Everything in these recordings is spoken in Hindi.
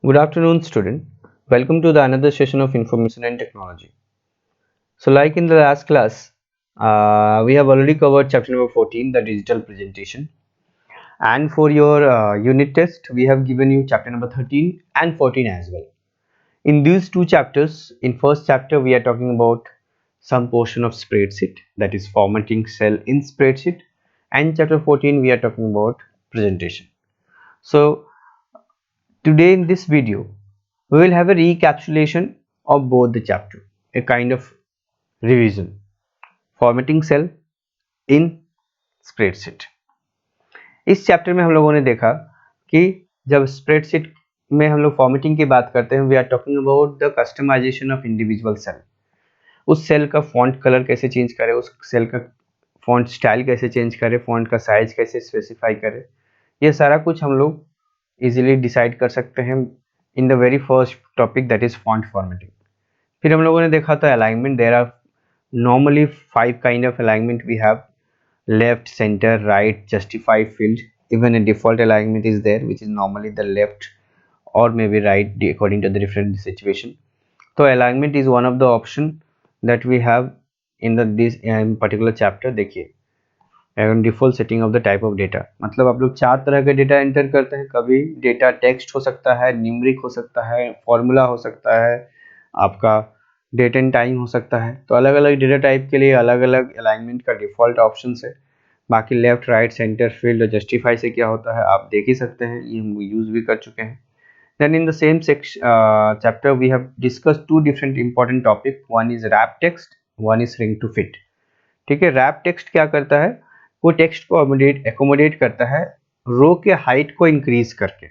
Good afternoon, student. Welcome to the another session of information and technology. So, like in the last class, we have already covered chapter number 14, the digital presentation. And for your unit test, we have given you chapter number 13 and 14 as well. In these two chapters, in first chapter, we are talking about some portion of spreadsheet, that is formatting cell in spreadsheet, and chapter 14, we are talking about presentation. So, today in this video, we will have a recapitulation of both the chapter, a kind of revision, formatting cell in spreadsheet. इस चैप्टर में हम लोगों ने देखा कि जब स्प्रेडशीट में हम लोग फॉर्मेटिंग की बात करते हैं, we are talking about the customization of individual cell. उस सेल का फॉन्ट कलर कैसे चेंज करें, उस सेल का फॉन्ट स्टाइल कैसे चेंज करें, फॉन्ट का साइज कैसे स्पेसिफाई करें, ये सारा कुछ हम लोग इजीली डिसाइड कर सकते हैं in the very first topic, that is font formatting. फिर हम लोगों ने देखा था alignment. There are normally 5 kind of alignment we have: left, center, right, justify, field. Even a default alignment is there, which is normally the left or maybe right according to the different situation. So alignment is one of the option that we have in the this particular chapter. देखिए default setting of the type of data, मतलब आप लोग 4 तरह के डेटा एंटर करते हैं. कभी डेटा टेक्स्ट हो सकता है, न्यूमरिक हो सकता है, फॉर्मूला हो सकता है, आपका डेट एंड टाइम हो सकता है. तो अलग अलग डेटा टाइप के लिए अलग अलग अलाइनमेंट का डिफॉल्ट ऑप्शन है. बाकी लेफ्ट, राइट, सेंटर, फील्ड और जस्टिफाई से क्या होता है आप देख ही सकते हैं, ये हम यूज भी कर चुके हैं. Then in the same chapter we have discuss 2 different important topic. One is wrap text, one is shrink to fit. ठीक है, रैप टेक्स्ट क्या करता है, वो टेक्स्ट को एकोमोडेट करता है रो के हाइट को इंक्रीज करके.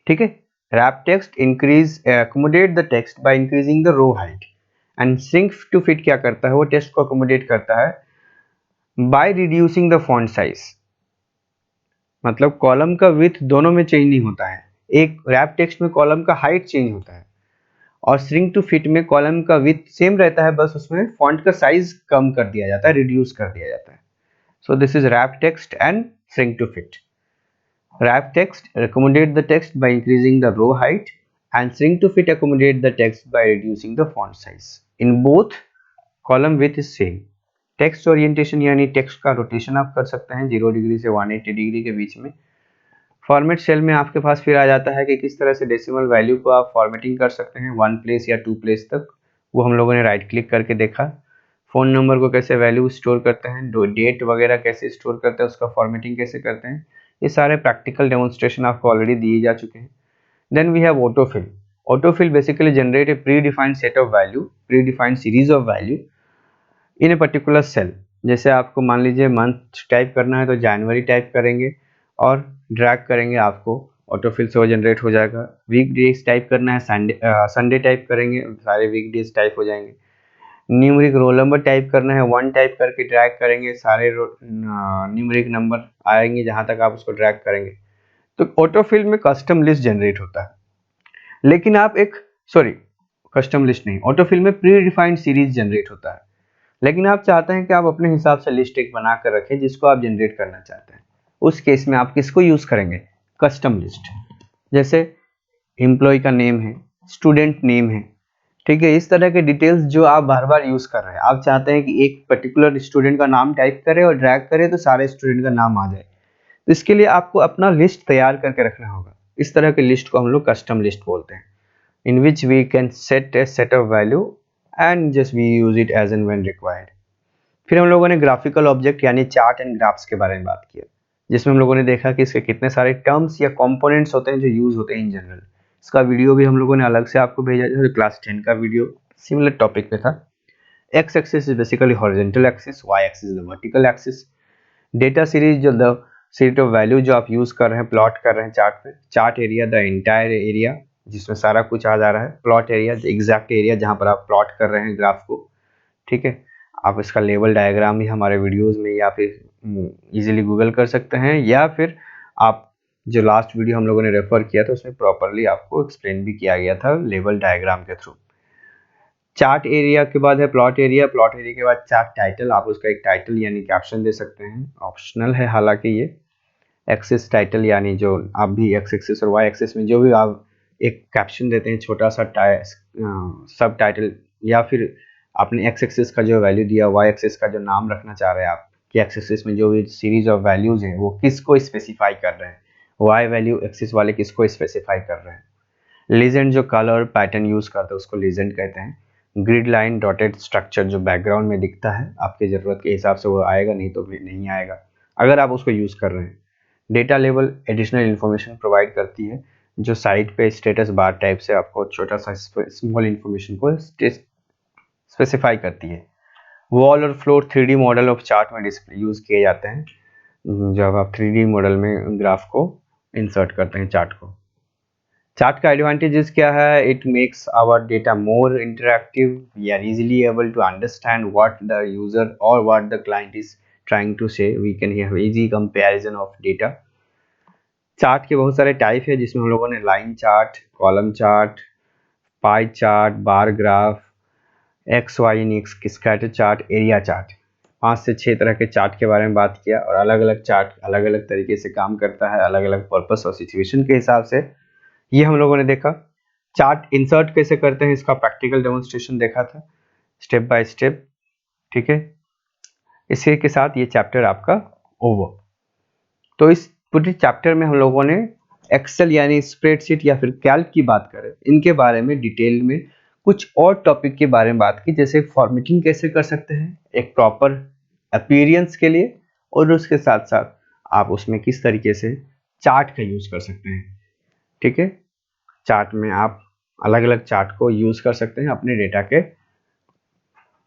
ठीक है, wrap text increase accommodate the text by increasing the row height. And shrink to fit क्या करता है, वो टेक्स्ट को एकोमोडेट करता है by reducing the font size. मतलब कॉलम का विड्थ दोनों में चेंज नहीं होता है, एक रैप टेक्स्ट में कॉलम का हाइट चेंज होता है और श्रिंक टू फिट में कॉलम का विड्थ सेम रहता है, बस उसमें फॉन्ट का साइज कम कर दिया जाता है, रिड्यूस कर दिया जाता है. So this is wrap text and shrink to fit. Wrap text accommodate the text by increasing the row height and shrink to fit accommodate the text by reducing the font size. In both column width is same. Text orientation यानी text का rotation आप कर सकते हैं 0 डिग्री से 180 डिग्री के बीच में. फॉर्मेट सेल में आपके पास फिर आ जाता है कि किस तरह से डेसिमल वैल्यू को आप फॉर्मेटिंग कर सकते हैं 1 प्लेस या 2 प्लेस तक. वो हम लोगों ने राइट क्लिक करके देखा. फ़ोन नंबर को कैसे वैल्यू स्टोर करते हैं, डेट वगैरह कैसे स्टोर करते हैं, उसका फॉर्मेटिंग कैसे करते हैं, ये सारे प्रैक्टिकल डेमोन्स्ट्रेशन आपको ऑलरेडी दिए जा चुके हैं. Then we have autofill. Autofill basically generate a predefined set of value, predefined series of value in a particular cell. जैसे आपको मान लीजिए मंथ टाइप करना है तो जनवरी टाइप करेंगे और ड्रैग करेंगे, आपको ऑटोफिल से वो जनरेट हो जाएगा. वीक डेज टाइप करना है, संडे टाइप करेंगे, सारे वीक डेज टाइप हो जाएंगे. न्यूमरिक रोल नंबर टाइप करना है, 1 टाइप करके ड्रैग करेंगे, सारे न्यूमरिक नंबर आएंगे जहां तक आप उसको ड्रैग करेंगे. तो ऑटोफिल में कस्टम लिस्ट जनरेट होता है. लेकिन आप एक कस्टम लिस्ट नहीं, ऑटोफिल में प्री डिफाइंड सीरीज जनरेट होता है. लेकिन आप चाहते हैं कि आप अपने हिसाब से लिस्ट एक बना कर रखें जिसको आप जनरेट करना चाहते हैं. उस केस में आप किसको यूज करेंगे, कस्टम लिस्ट. जैसे एम्प्लॉय का नेम है, स्टूडेंट नेम है, ठीक है, इस तरह के डिटेल्स जो आप बार बार यूज कर रहे हैं. आप चाहते हैं कि एक पर्टिकुलर स्टूडेंट का नाम टाइप करें और ड्रैग करें तो सारे स्टूडेंट का नाम आ जाए. तो इसके लिए आपको अपना लिस्ट तैयार करके रखना होगा. इस तरह के लिस्ट को हम लोग कस्टम लिस्ट बोलते हैं, in which we can set a set of value and just we use it as and when required. फिर हम लोगों ने ग्राफिकल ऑब्जेक्ट यानी चार्ट एंड ग्राफ्स के बारे में बात किया, जिसमें हम लोगों ने देखा कि इसके कितने सारे टर्म्स या कंपोनेंट्स होते हैं जो यूज होते हैं इन जनरल. इसका वीडियो भी हम लोगों ने अलग से आपको भेजा था, क्लास 10 का वीडियो सिमिलर टॉपिक पे था. X axis is basically horizontal axis, y axis is the vertical axis. Data series जो द सेट ऑफ वैल्यू जो आप यूज कर रहे हैं, प्लॉट कर रहे हैं चार्ट पे. Chart area the entire area जिसमें सारा कुछ आ जा रहा है. Plot area the exact area जहां पर आप प्लॉट कर रहे हैं ग्राफ को. ठीक है, आप इसका लेवल डायग्राम भी हमारे वीडियोस में या फिर इजीली गूगल कर सकते हैं, या फिर आप जो लास्ट वीडियो हम लोगों ने रेफर किया था उसमें प्रॉपरली आपको एक्सप्लेन भी किया गया था लेवल डायग्राम के थ्रू. चार्ट एरिया के बाद है प्लॉट एरिया. प्लॉट एरिया के बाद चार्ट टाइटल, आप उसका एक टाइटल यानी कैप्शन दे सकते हैं, ऑप्शनल है हालांकि ये. एक्सिस टाइटल यानी जो आप भी एक्स एक्सिस और वाई एक्सिस में जो भी आप एक कैप्शन देते हैं, छोटा सा सब टाइटल, या फिर आपने एक्स एक्सिस का जो वैल्यू दिया, वाई एक्सिस का जो नाम रखना चाह रहे हैं आप, कि एक्स एक्सिस में जो भी सीरीज ऑफ वैल्यूज हैं वो किसको स्पेसिफाई कर रहे हैं, वाई वैल्यू एक्सिस वाले किसको स्पेसिफाई कर रहे हैं। लीजेंड जो कलर पैटर्न यूज करते हैं उसको लीजेंड कहते हैं। ग्रिड लाइन डॉटेड स्ट्रक्चर जो बैकग्राउंड में दिखता है, आपकी ज़रूरत के हिसाब से वो आएगा, नहीं तो नहीं आएगा अगर आप उसको यूज़ कर रहे हैं। Data level additional information provide करती है, जो साइट पे स्टेटस बार टाइप से आपको छोटा सा स्मॉल इन्फॉर्मेशन को स्पेसिफाई करती है। वॉल और floor 3D model of chart में डिस्प्ले यूज़ किए जाते हैं, जब आप 3D मॉडल में ग्राफ को इंसर्ट करते हैं, चार्ट को। चार्ट का एडवांटेजेस क्या है? It makes our data more interactive, we are easily able to understand what the user और what the client is trying to say, we can have easy comparison of data. Chart के बहुत सारे टाइप है, जिसमें हम लोगों ने line chart, column chart, pie chart, bar graph, X Y in X, scatter chart, area chart, 5 से 6 तरह के चार्ट के बारे में बात किया। और अलग अलग चार्ट अलग अलग तरीके से काम करता है, अलग अलग पर्पस और सिचुएशन के हिसाब से, ये हम लोगों ने देखा। चार्ट इंसर्ट कैसे करते हैं इसका प्रैक्टिकल डेमोन्स्ट्रेशन देखा था, स्टेप बाय स्टेप। ठीक है, इसी के साथ ये चैप्टर आपका ओवर। तो इस पूरे चैप्टर में हम लोगों ने एक्सेल यानी स्प्रेडशीट या फिर कैल्क की बात करें, इनके बारे में डिटेल में कुछ और टॉपिक के बारे में बात की, जैसे फॉर्मेटिंग कैसे कर सकते हैं एक प्रॉपर अपीयरेंस के लिए, और उसके साथ साथ आप उसमें किस तरीके से चार्ट का यूज कर सकते हैं। ठीक है, चार्ट में आप अलग अलग चार्ट को यूज कर सकते हैं अपने डेटा के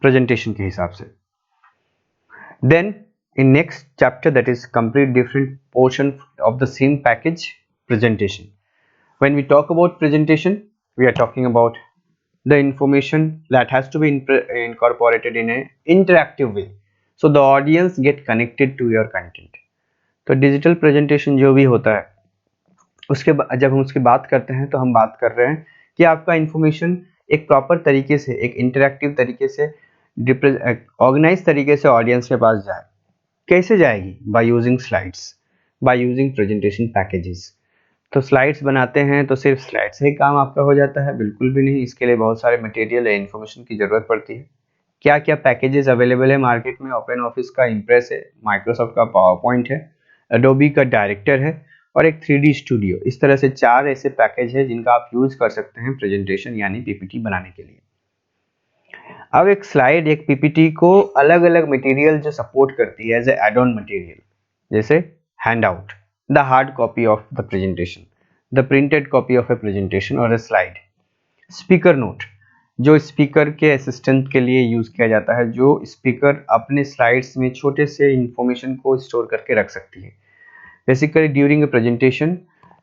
प्रेजेंटेशन के हिसाब से। Then in next chapter, that is complete different portion of the same package, presentation. When we talk about presentation, we are talking about the information that has to be incorporated in a interactive way, so the audience get connected to your content. तो डिजिटल प्रेजेंटेशन जो भी होता है, उसके जब हम उसकी बात करते हैं तो हम बात कर रहे हैं कि आपका इंफॉर्मेशन एक प्रॉपर तरीके से, एक इंटरेक्टिव तरीके से, ऑर्गेनाइज तरीके से ऑडियंस के पास जाए। कैसे जाएगी? By using slides, by using presentation packages. तो स्लाइड्स बनाते हैं तो सिर्फ स्लाइड से ही काम आपका हो जाता है? बिल्कुल भी नहीं, इसके लिए बहुत सारे मटेरियल या इन्फॉर्मेशन की ज़रूरत पड़ती है। क्या क्या पैकेजेस अवेलेबल है मार्केट में? ओपन ऑफिस का इम्प्रेस है, माइक्रोसॉफ्ट का पावर पॉइंट है, एडोबी का डायरेक्टर है, और एक 3D स्टूडियो। इस तरह से 4 ऐसे पैकेज है जिनका आप यूज़ कर सकते हैं प्रेजेंटेशन यानी पीपीटी बनाने के लिए। अब एक स्लाइड, एक पीपीटी को अलग अलग मटेरियल जो सपोर्ट करती है एज एड ऑन मटेरियल, जैसे hand out, the hard copy of the presentation, the printed copy of A presentation और ए स्लाइड, स्पीकर नोट, जो स्पीकर के असिस्टेंट के लिए यूज किया जाता है, जो स्पीकर अपने स्लाइड्स में छोटे से इंफॉर्मेशन को स्टोर करके रख सकती है। Basically during a presentation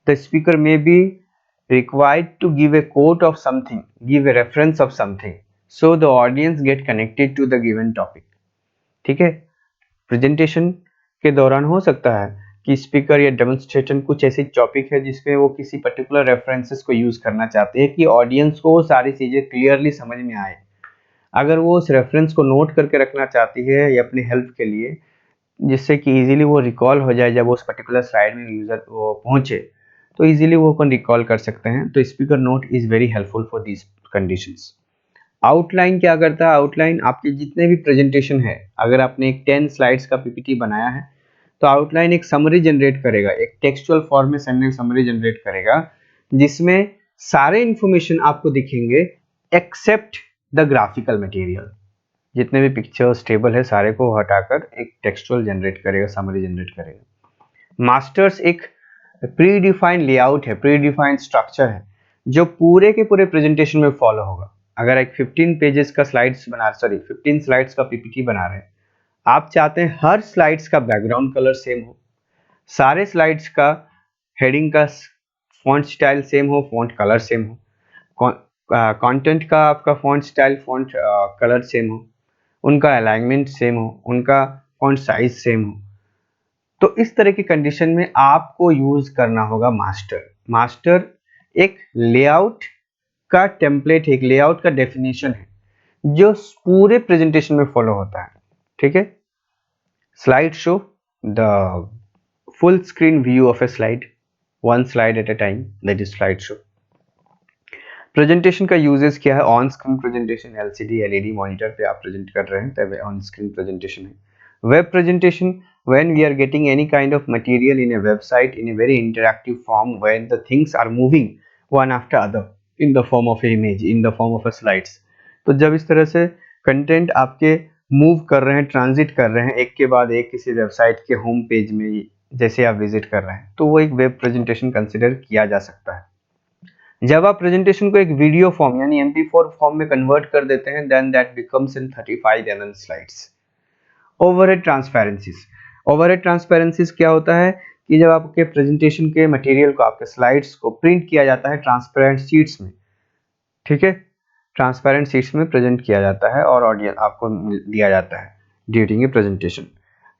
the speaker में B required to give a quote of something, give a reference of something, so the audience get connected to the given topic. ठीक है, प्रेजेंटेशन के दौरान हो सकता है कि स्पीकर या डेमोन्स्ट्रेशन कुछ ऐसी टॉपिक है जिसमें वो किसी पर्टिकुलर रेफरेंसेस को यूज करना चाहते हैं कि ऑडियंस को वो सारी चीजें क्लियरली समझ में आए। अगर वो उस रेफरेंस को नोट करके रखना चाहती है या अपनी हेल्प के लिए, जिससे कि इजीली वो रिकॉल हो जाए, जब उस पर्टिकुलर स्लाइड में यूजर वो पहुंचे तो इजीली वो अपन रिकॉल कर सकते हैं। तो speaker note is very helpful for these conditions. Outline क्या करता है? आउटलाइन आपके जितने भी प्रेजेंटेशन है, अगर आपने एक 10 स्लाइड्स का पीपीटी बनाया है तो आउटलाइन एक समरी जनरेट करेगा, एक टेक्सचुअल फॉर्म में समरी जनरेट करेगा, जिसमें सारे इंफॉर्मेशन आपको दिखेंगे एक्सेप्ट द ग्राफिकल मटेरियल। जितने भी पिक्चर्स टेबल है सारे को हटाकर एक टेक्सचुअल जनरेट करेगा, समरी जनरेट करेगा। मास्टर्स एक प्री डिफाइंड लेआउट है, प्री डिफाइंड स्ट्रक्चर है, जो पूरे के पूरे प्रेजेंटेशन में फॉलो होगा। अगर एक 15 पेजेस का 15 स्लाइड्स का पीपीटी बना रहे हैं, आप चाहते हैं हर स्लाइड्स का बैकग्राउंड कलर सेम हो, सारे स्लाइड्स का हेडिंग का फॉन्ट स्टाइल सेम हो, फॉन्ट कलर सेम हो, कंटेंट का आपका font style, font colour same हो, उनका अलाइनमेंट सेम हो, उनका फॉन्ट साइज सेम हो। तो इस तरह की कंडीशन में आपको यूज करना होगा मास्टर। मास्टर एक लेआउट का टेम्पलेट, एक लेआउट का डेफिनेशन है जो पूरे प्रेजेंटेशन में फॉलो होता है। ठीक है, slide show, the full screen view of A slide, one slide at a time, that is slide show. Presentation का यूजेस क्या है? On screen presentation, LCD LED monitor पे आप प्रेजेंट कर रहे हैं तब ऑन स्क्रीन प्रेजेंटेशन है। Web presentation, when we are getting any kind of material in a website in a very interactive form, when the things are moving one after other in the form of a image, in the form of a slides, तो जब इस तरह से कंटेंट आपके मूव कर रहे हैं, ट्रांजिट कर रहे हैं एक के बाद एक किसी वेबसाइट के होम पेज में जैसे आप विजिट कर रहे हैं, तो वो एक वेब प्रेजेंटेशन कंसिडर किया जा सकता है। जब आप प्रेजेंटेशन को एक वीडियो फॉर्म यानी MP4 फॉर्म में कन्वर्ट कर देते हैं, then that becomes in 35 mm slides. Overhead transparencies, overhead transparencies क्या होता है कि जब आपके प्रेजेंटेशन के मटेरियल को, आपके स्लाइड्स को प्रिंट किया जाता है ट्रांसपेरेंट शीट्स में, ठीक है, ट्रांसपेरेंट शीट्स में प्रेजेंट किया जाता है और ऑडियंस आपको दिया जाता है ड्यूरिंग ए प्रेजेंटेशन।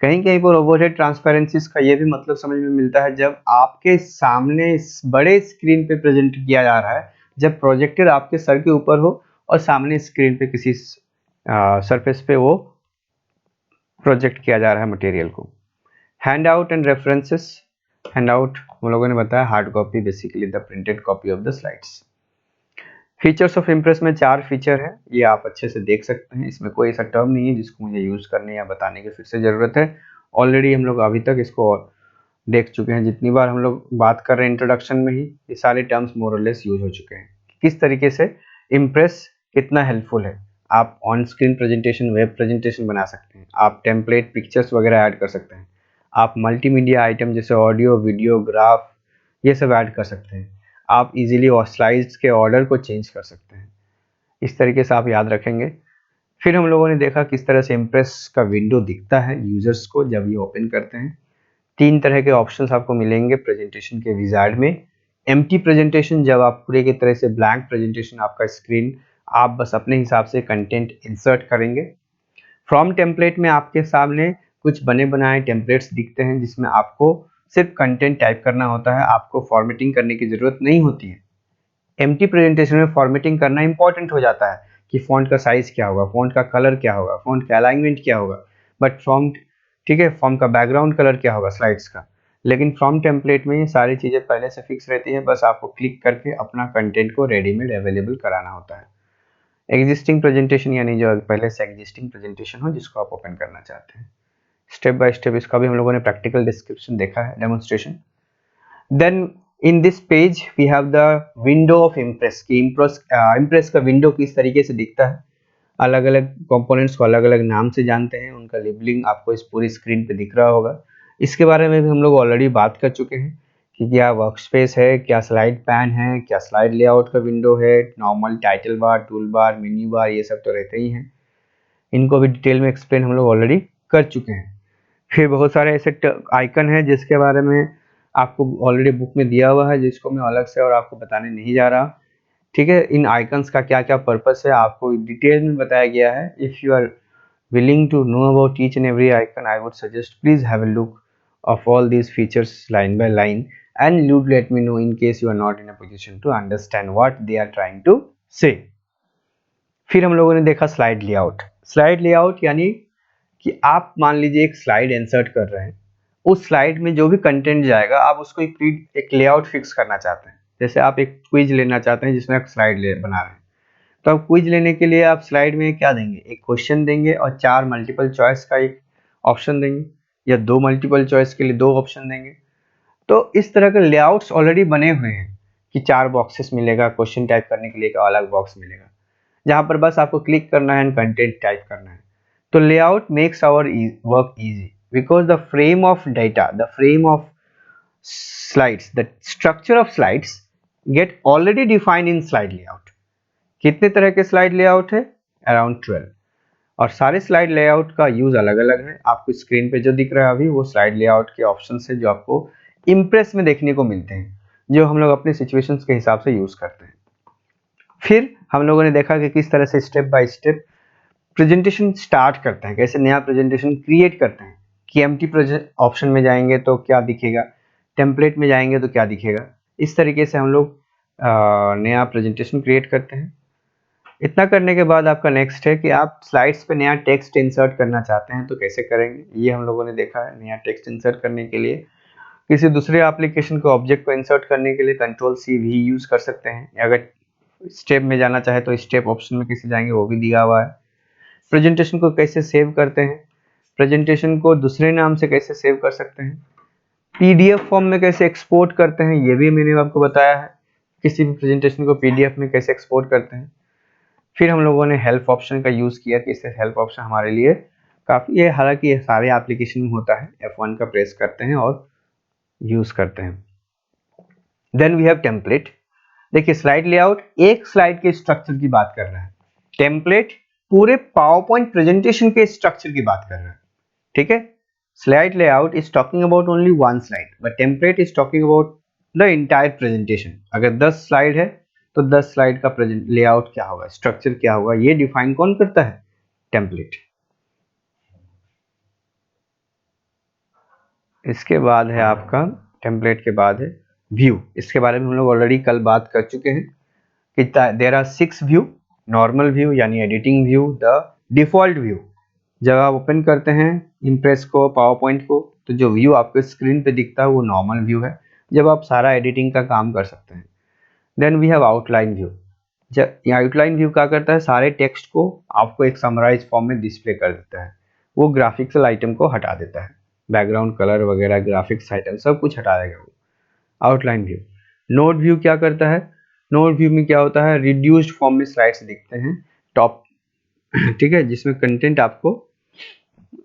कहीं कहीं पर ओवरहेड ट्रांसपेरेंसीज का ये भी मतलब समझ में मिलता है जब आपके सामने बड़े स्क्रीन पे प्रेजेंट किया जा रहा है, जब प्रोजेक्टर आपके सर के ऊपर हो और सामने स्क्रीन पे किसी सरफेस पे वो प्रोजेक्ट किया जा रहा है मटेरियल को। Hand out and references, hand out हम लोगों ने बताया hard copy, basically the printed copy of the slides. Features of impress में 4 फीचर है, ये आप अच्छे से देख सकते हैं, इसमें कोई ऐसा टर्म नहीं है जिसको मुझे यूज करने या बताने की फिर से जरूरत है। ऑलरेडी हम लोग अभी तक इसको देख चुके हैं, जितनी बार हम लोग बात कर रहे हैं इंट्रोडक्शन में ही ये सारे टर्म्स मोर और लेस यूज हो चुके हैं। किस तरीके से इम्प्रेस कितना हेल्पफुल है, आप on screen presentation, web presentation बना सकते हैं, आप टेम्पलेट पिक्चर्स वगैरह ऐड कर सकते हैं, आप मल्टीमीडिया आइटम जैसे ऑडियो वीडियो ग्राफ ये सब ऐड कर सकते हैं, आप इजीली स्लाइड्स के ऑर्डर को चेंज कर सकते हैं। इस तरीके से आप याद रखेंगे। फिर हम लोगों ने देखा किस तरह से इम्प्रेस का विंडो दिखता है यूजर्स को जब ये ओपन करते हैं। 3 तरह के ऑप्शंस आपको मिलेंगे प्रेजेंटेशन के विजार्ड में। एम्प्टी प्रेजेंटेशन, जब आप पूरे की तरह से ब्लैंक प्रेजेंटेशन, आपका स्क्रीन, आप बस अपने हिसाब से कंटेंट इंसर्ट करेंगे। फ्रॉम टेम्पलेट में आपके सामने कुछ बने बनाए टेम्पलेट्स दिखते हैं जिसमें आपको सिर्फ कंटेंट टाइप करना होता है, आपको फॉर्मेटिंग करने की जरूरत नहीं होती है। एम्प्टी प्रेजेंटेशन में फॉर्मेटिंग करना इंपॉर्टेंट हो जाता है कि फॉन्ट का साइज क्या होगा, फॉन्ट का कलर क्या होगा, फॉन्ट का अलाइनमेंट क्या होगा, बट फॉन्ट, ठीक है, फॉर्म का बैकग्राउंड कलर क्या होगा स्लाइड्स का। लेकिन फ्रॉम टेम्पलेट में ये सारी चीज़ें पहले से फिक्स रहती है, बस आपको क्लिक करके अपना कंटेंट को रेडीमेड अवेलेबल कराना होता है। एग्जिस्टिंग प्रेजेंटेशन यानी जो पहले से एग्जिस्टिंग प्रेजेंटेशन हो जिसको आप ओपन करना चाहते हैं। स्टेप बाय स्टेप इसका भी हम लोगों ने प्रैक्टिकल डिस्क्रिप्शन देखा है, demonstration. Then in this page we have the window of Impress की इम्प्रेस का विंडो किस तरीके से दिखता है। अलग अलग कंपोनेंट्स को अलग अलग नाम से जानते हैं, उनका लेबलिंग आपको इस पूरी स्क्रीन पे दिख रहा होगा। इसके बारे में भी हम लोग ऑलरेडी बात कर चुके हैं कि क्या वर्कस्पेस है, क्या स्लाइड पैन है, क्या स्लाइड लेआउट का विंडो है, normal title bar, tool bar, menu bar, ये सब तो रहते ही हैं। इनको भी डिटेल में एक्सप्लेन हम लोग ऑलरेडी कर चुके हैं। फिर बहुत सारे ऐसे आइकन हैं जिसके बारे में आपको ऑलरेडी बुक में दिया हुआ है, जिसको मैं अलग से और आपको बताने नहीं जा रहा, ठीक है। इन आइकन्स का क्या क्या पर्पस है आपको डिटेल में बताया गया है। If you are willing to know about each and every icon, I would suggest please have a look of all these features line by line, and you let me know in case you are not in a position to understand what they are trying to say. फिर हम लोगों ने देखा स्लाइड लेआउट। स्लाइड लेआउट यानी कि आप मान लीजिए एक स्लाइड इंसर्ट कर रहे हैं, उस स्लाइड में जो भी कंटेंट जाएगा आप उसको एक लेआउट फिक्स करना चाहते हैं। जैसे आप एक क्विज लेना चाहते हैं जिसमें आप स्लाइड बना रहे हैं, तो अब क्विज लेने के लिए आप स्लाइड में क्या देंगे, एक क्वेश्चन देंगे और 4 मल्टीपल चॉइस का एक ऑप्शन देंगे, या 2 मल्टीपल चॉइस के लिए 2 ऑप्शन देंगे। तो इस तरह के लेआउट्स ऑलरेडी बने हुए हैं कि 4 बॉक्सेस मिलेगा, क्वेश्चन टाइप करने के लिए एक अलग बॉक्स मिलेगा, जहां पर बस आपको क्लिक करना है एंड कंटेंट टाइप करना है। तो layout makes our work easy because the frame of data, the frame of slides, the structure of slides get already defined in slide layout. कितने तरह के स्लाइड लेआउट है? अराउंड 12, और सारे स्लाइड लेआउट का यूज अलग अलग है। आपको स्क्रीन पे जो दिख रहा है अभी वो स्लाइड लेआउट के ऑप्शन है जो आपको इम्प्रेस में देखने को मिलते हैं, जो हम लोग अपने सिचुएशंस के हिसाब से यूज करते हैं। फिर हम लोगों ने देखा कि किस तरह से step by step presentation start करते हैं, कैसे नया प्रेजेंटेशन क्रिएट करते हैं, कि एम्प्टी ऑप्शन में जाएंगे तो क्या दिखेगा, टेम्पलेट में जाएंगे तो क्या दिखेगा। इस तरीके से हम लोग नया प्रेजेंटेशन क्रिएट करते हैं। इतना करने के बाद आपका नेक्स्ट है कि आप स्लाइड्स पे नया टेक्स्ट इंसर्ट करना चाहते हैं तो कैसे करेंगे, ये हम लोगों ने देखा है। नया टेक्स्ट इंसर्ट करने के लिए किसी दूसरे एप्लीकेशन को ऑब्जेक्ट को इंसर्ट करने के लिए Ctrl+C भी यूज कर सकते हैं। अगर स्टेप में जाना चाहे तो स्टेप ऑप्शन में कैसे जाएंगे वो भी दिया हुआ है। प्रेजेंटेशन को कैसे सेव करते हैं, प्रेजेंटेशन को दूसरे नाम से कैसे सेव कर सकते हैं, पीडीएफ फॉर्म में कैसे एक्सपोर्ट करते हैं ये भी मैंने आपको बताया है, किसी भी प्रेजेंटेशन को पीडीएफ में कैसे एक्सपोर्ट करते हैं। फिर हम लोगों ने हेल्प ऑप्शन का यूज़ किया कि इससे हेल्प ऑप्शन हमारे लिए काफ़ी है, हालांकि ये सारे एप्लीकेशन में होता है, F1 का प्रेस करते हैं और यूज़ करते हैं। Then we have template. देखिए स्लाइड लेआउट एक स्लाइड के स्ट्रक्चर की बात कर रहा है, टेम्पलेट पूरे पावर पॉइंट प्रेजेंटेशन के स्ट्रक्चर की बात कर रहा है। ठीक है, slide layout is talking about only one slide, but template is talking about the entire presentation. अगर 10 स्लाइड है तो 10 स्लाइड का प्रेजेंट लेआउट क्या होगा, स्ट्रक्चर क्या होगा, ये डिफाइन कौन करता है, टेम्पलेट। इसके बाद है आपका टेम्पलेट के बाद है व्यू। इसके बारे में हम लोग ऑलरेडी कल बात कर चुके हैं कि there are 6 view, normal view यानी editing view, the default view. जब आप ओपन करते हैं इम्प्रेस को, पावर पॉइंट को, तो जो व्यू आपके स्क्रीन पे दिखता है वो नॉर्मल व्यू है, जब आप सारा एडिटिंग का काम कर सकते हैं। Then we have outline view. जब ये आउटलाइन व्यू क्या करता है, सारे टेक्स्ट को आपको एक समराइज फॉर्म में डिस्प्ले कर देता है, वो ग्राफिक्सल आइटम को हटा देता है, बैकग्राउंड कलर वगैरह ग्राफिक्स आइटम सब कुछ हटा देगा वो आउटलाइन व्यू। नोट व्यू क्या करता है, नोट व्यू में क्या होता है, रिड्यूस्ड फॉर्म में स्लाइड्स दिखते हैं टॉप, ठीक है, जिसमें कंटेंट आपको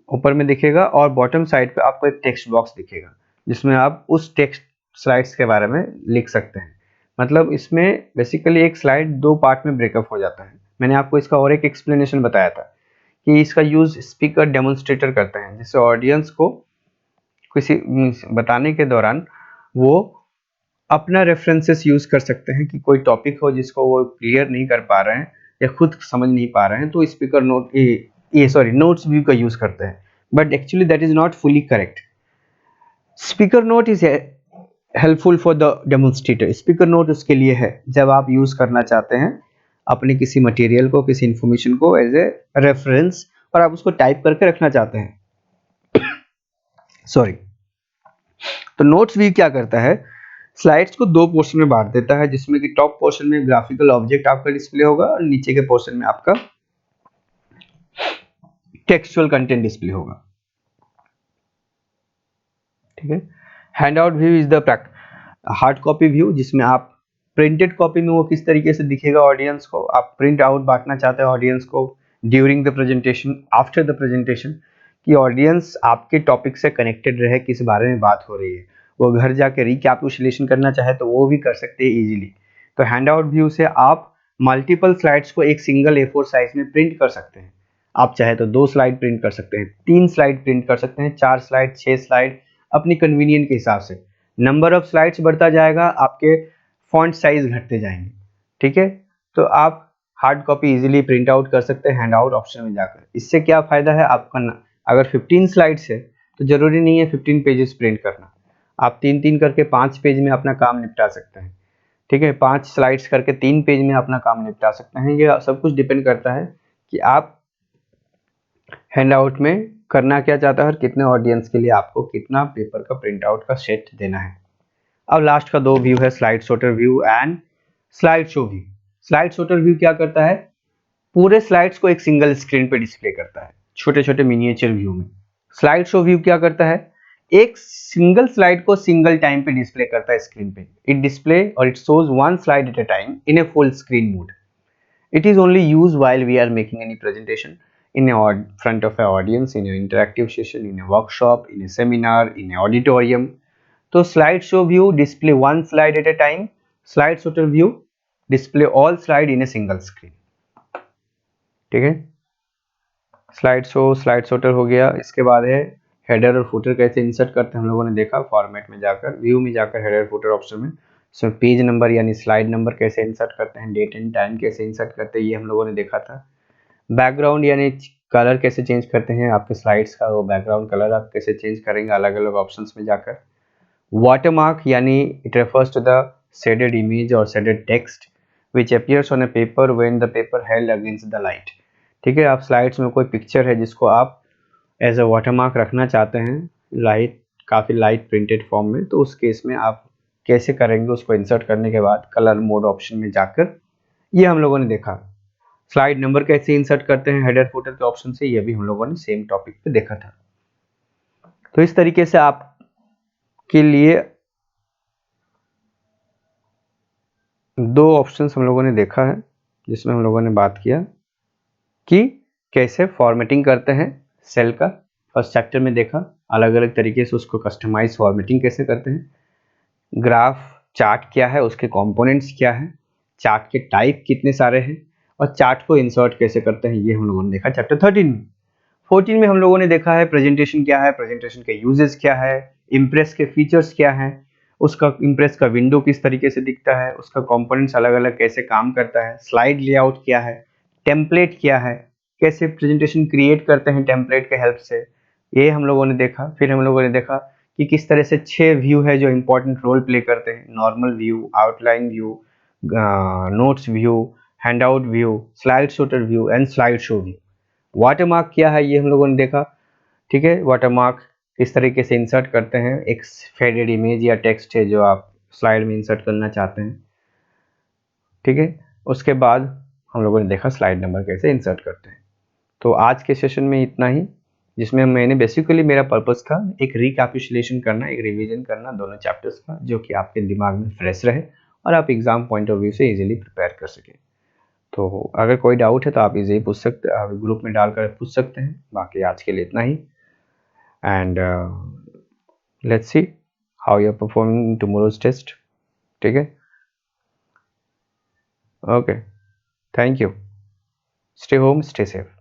ऊपर में दिखेगा और बॉटम साइड पे आपको एक टेक्स्ट बॉक्स दिखेगा जिसमें आप उस टेक्स्ट स्लाइड्स के बारे में लिख सकते हैं। मतलब इसमें बेसिकली एक स्लाइड दो पार्ट में ब्रेकअप हो जाता है। मैंने आपको इसका और एक एक्सप्लेनेशन बताया था कि इसका यूज स्पीकर डेमोन्स्ट्रेटर करते हैं, जिससे ऑडियंस को किसी बताने के दौरान वो अपना रेफरेंसेस यूज कर सकते हैं कि कोई टॉपिक हो जिसको वो क्लियर नहीं कर पा रहे हैं या खुद समझ नहीं पा रहे हैं, तो स्पीकर नोट ये सॉरी नोट्स व्यू का यूज करते हैं, but actually that is not fully correct. Speaker note is helpful for the demonstrator. Speaker note उसके लिए है जब आप यूज करना चाहते हैं अपने किसी मटेरियल को, किसी इंफॉर्मेशन को एज ए रेफरेंस, और आप उसको टाइप करके रखना चाहते हैं, सॉरी। तो नोट्स व्यू क्या करता है, स्लाइड्स को दो पोर्शन में बांट देता है, जिसमें कि टॉप पोर्शन में ग्राफिकल ऑब्जेक्ट आपका डिस्प्ले होगा और नीचे के पोर्शन में आपका टेक्सचुअल कंटेंट डिस्प्ले होगा। ठीक है, handout view is the hard copy view, जिसमें आप प्रिंटेड कॉपी में वो किस तरीके से दिखेगा ऑडियंस को, आप प्रिंट आउट बांटना चाहते हैं ऑडियंस को during the presentation, after the presentation, कि ऑडियंस आपके टॉपिक से कनेक्टेड रहे, किस बारे में बात हो रही है, वो घर जाके रिकैपिटुलेशन करना चाहे तो वो भी कर सकते हैं इजीली। तो हैंड आउट व्यू से आप मल्टीपल स्लाइड्स को एक सिंगल A4 साइज में प्रिंट कर सकते हैं। आप चाहे तो 2 स्लाइड प्रिंट कर सकते हैं, 3 स्लाइड प्रिंट कर सकते हैं, 4 स्लाइड, 6 स्लाइड, अपनी कन्वीनियंट के हिसाब से। नंबर ऑफ स्लाइड्स बढ़ता जाएगा, आपके फॉन्ट साइज घटते जाएंगे। ठीक है, तो आप hard copy easily print out कर सकते हैं हैंड आउट ऑप्शन में जाकर। इससे क्या फायदा है आपका, अगर 15 स्लाइड्स है तो जरूरी नहीं है 15 पेजेस प्रिंट करना, आप 3-3 करके 5 पेज में अपना काम निपटा सकते हैं। ठीक है, 5 स्लाइड्स करके 3 पेज में अपना काम निपटा सकते हैं। ये सब कुछ डिपेंड करता है कि आप हैंड आउट में करना क्या चाहता है और कितने ऑडियंस के लिए आपको कितना पेपर का प्रिंट आउट का सेट देना है। अब लास्ट का 2 व्यू है, slide sorter view and slide show view. Slide sorter view क्या करता है, पूरे स्लाइड्स को एक सिंगल स्क्रीन पे डिस्प्ले करता है छोटे छोटे मिनिएचर व्यू में। स्लाइड शो व्यू क्या करता है, एक सिंगल स्लाइड को सिंगल टाइम पे डिस्प्ले करता है स्क्रीन पे। इट डिस्प्ले और it shows one slide at a time in a full screen mode. It is only used while we are making any presentation in a front of an audience, in an interactive session, in a workshop, in a seminar, in an auditorium. तो slide show view display one slide at a time. Slide sorter view display all slide in a single screen. ठीक है, स्लाइड शो स्लाइड sorter हो गया। इसके बाद है हेडर और फुटर कैसे इंसर्ट करते हैं, हम लोगों ने देखा फॉर्मेट में जाकर, व्यू में जाकर हेडर फुटर ऑप्शन में। सो पेज नंबर यानी स्लाइड नंबर कैसे इंसर्ट करते हैं, डेट एंड टाइम कैसे इंसर्ट करते हैं, ये हम लोगों ने देखा था। बैकग्राउंड यानी कलर कैसे चेंज करते हैं आपके स्लाइड्स का, वो बैकग्राउंड कलर आप कैसे चेंज करेंगे अलग अलग ऑप्शंस में जाकर। वाटरमार्क यानी it refers to the shaded image और shaded text which appears on a paper when the paper held against the light. ठीक है, आप स्लाइड्स में कोई पिक्चर है जिसको आप एज अ वाटरमार्क रखना चाहते हैं लाइट, काफ़ी लाइट प्रिंटेड फॉर्म में, तो उस केस में आप कैसे करेंगे, उसको इंसर्ट करने के बाद कलर मोड ऑप्शन में जाकर ये हम लोगों ने देखा। स्लाइड नंबर कैसे इंसर्ट करते हैं हेडर फुटर के ऑप्शन से, ये भी हम लोगों ने सेम टॉपिक पे देखा था। तो इस तरीके से आपके लिए दो ऑप्शंस हम लोगों ने देखा है, जिसमें हम लोगों ने बात किया कि कैसे फॉर्मेटिंग करते हैं सेल का। फर्स्ट चैप्टर में देखा अलग अलग तरीके से उसको कस्टमाइज फॉर्मेटिंग कैसे करते हैं, ग्राफ चार्ट क्या है, उसके कंपोनेंट्स क्या है, चार्ट के टाइप कितने सारे हैं, और चार्ट को इंसर्ट कैसे करते हैं, ये हम लोगों ने देखा चैप्टर 13 में। 14 में हम लोगों ने देखा है प्रेजेंटेशन क्या है, प्रेजेंटेशन के यूजेस क्या है, इम्प्रेस के फीचर्स क्या है, उसका इम्प्रेस का विंडो किस तरीके से दिखता है, उसका कंपोनेंट्स अलग अलग कैसे काम करता है, स्लाइड लेआउट क्या है, टेम्पलेट क्या है, कैसे प्रेजेंटेशन क्रिएट करते हैं टेम्पलेट के हेल्प से, ये हम लोगों ने देखा। फिर हम लोगों ने देखा कि किस तरह से 6 व्यू है जो इंपॉर्टेंट रोल प्ले करते हैं, normal view, outline view, notes view, handout view, slide shooter view and slide show view. Watermark क्या है ये हम लोगों ने देखा। ठीक है, वाटरमार्क किस तरीके से इंसर्ट करते हैं, एक फेडेड इमेज या टेक्स्ट है जो आप स्लाइड में इंसर्ट करना चाहते हैं। ठीक है, उसके बाद हम लोगों ने देखा स्लाइड नंबर कैसे इंसर्ट करते हैं। तो आज के सेशन में इतना ही, जिसमें मैंने बेसिकली मेरा पर्पस था एक रिकैपिचुलेशन करना, एक रिवीजन करना दोनों चैप्टर्स का, जो कि आपके दिमाग में फ्रेश रहे और आप एग्जाम पॉइंट ऑफ व्यू से इजीली प्रिपेयर कर सकें। तो अगर कोई डाउट है तो आप इजीली पूछ सकते, आप ग्रुप में डालकर पूछ सकते हैं। बाकी आज के लिए इतना ही, and let's see how you are performing in tomorrow's test. ठीक है, okay, thank you, stay home, stay safe.